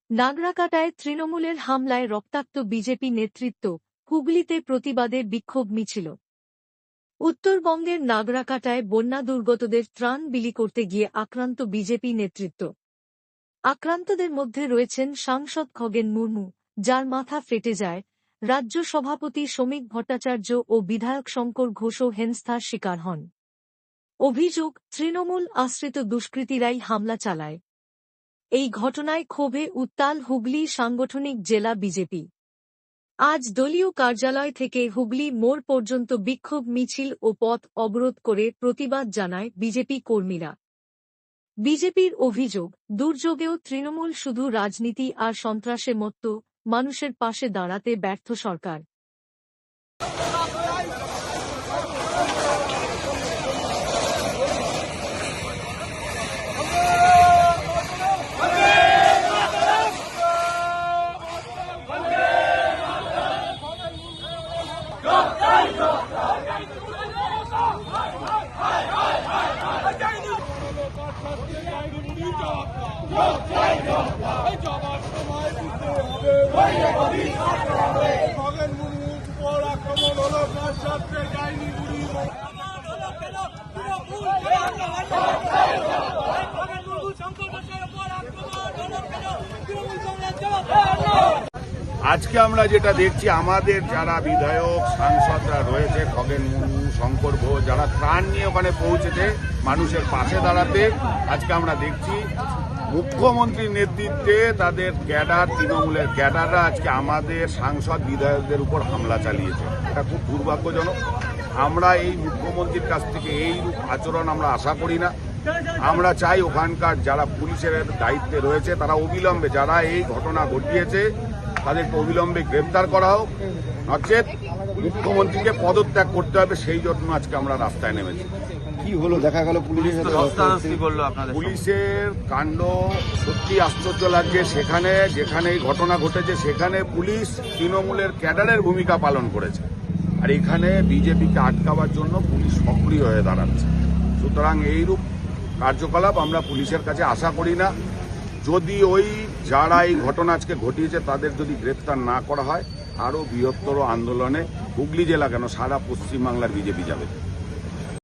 নাগরাকাটায় তৃণমূলের হামলায় রক্তাক্ত বিজেপি নেতৃত্ব, হুগলিতে প্রতিবাদে বিক্ষোভ মিছিল। উত্তরবঙ্গের নাগরাকাটায় বন্যা দুর্গতদের ত্রাণ বিলি করতে গিয়ে আক্রান্ত বিজেপি নেতৃত্ব। আক্রান্তদের মধ্যে রয়েছেন সাংসদ খগেন মুর্মু, যার মাথা ফেটে যায়, রাজ্য সভাপতি শ্রমিক ভট্টাচার্য ও বিধায়ক শঙ্কর ঘোষও হেনস্থার শিকার হন। অভিযোগ, তৃণমূল আশ্রিত দুষ্কৃতীরাই হামলা চালায়। এই ঘটনায় ক্ষোভে উত্তাল হুগলি সাংগঠনিক জেলা বিজেপি। আজ দলীয় কার্যালয় থেকে হুগলি মোড় পর্যন্ত বিক্ষোভ মিছিল ও পথ অবরোধ করে প্রতিবাদ জানায় বিজেপি কর্মীরা। বিজেপির অভিযোগ, দুর্যোগেও তৃণমূল শুধু রাজনীতি আর সন্ত্রাসে মত্ত, মানুষের পাশে দাঁড়াতে ব্যর্থ সরকার। আজকে আমরা যেটা দেখছি, আমাদের যারা বিধায়ক সাংসদরা রয়েছে, খগেন মুর্মু, শঙ্কর ঘোষ, যারা ত্রাণ নিয়ে ওখানে পৌঁছেছে মানুষের পাশে দাঁড়াতে, আজকে আমরা দেখছি মুখ্যমন্ত্রীর নেতৃত্বে তাদের ক্যাডার, তৃণমূলের ক্যাডাররা আজকে আমাদের সাংসদ বিধায়কদের উপর হামলা চালিয়েছে। এটা খুব দুর্ভাগ্যজনক। আমরা এই মুখ্যমন্ত্রীর কাছ থেকে এই আচরণ আমরা আশা করি না। আমরা চাই ওখানকার যারা পুলিশের দায়িত্বে রয়েছে তারা অবিলম্বে, যারা এই ঘটনা ঘটিয়েছে তাদেরকে অবিলম্বে গ্রেপ্তার করা হোক, নচেত মুখ্যমন্ত্রীকে পদত্যাগ করতে হবে। সেই জন্য আজকে আমরা রাস্তায় নেমেছি। কি হলো দেখা গেল পুলিশের কাণ্ড সত্যি আশ্চর্য লাগছে। সেখানে যেখানে এই ঘটনা ঘটেছে সেখানে পুলিশ তৃণমূলের ক্যাডারের ভূমিকা পালন করেছে, আর এখানে বিজেপিকে আটকাবার জন্য পুলিশ সক্রিয় হয়ে দাঁড়াচ্ছে। সুতরাং এইরূপ কার্যকলাপ আমরা পুলিশের কাছে আশা করি না। যদি ওই যারা এই ঘটনা আজকে ঘটিয়েছে তাদের যদি গ্রেপ্তার না করা হয়, আরও বৃহত্তর আন্দোলনে হুগলি জেলা কেন সারা পশ্চিমবাংলার বিজেপি যাবে।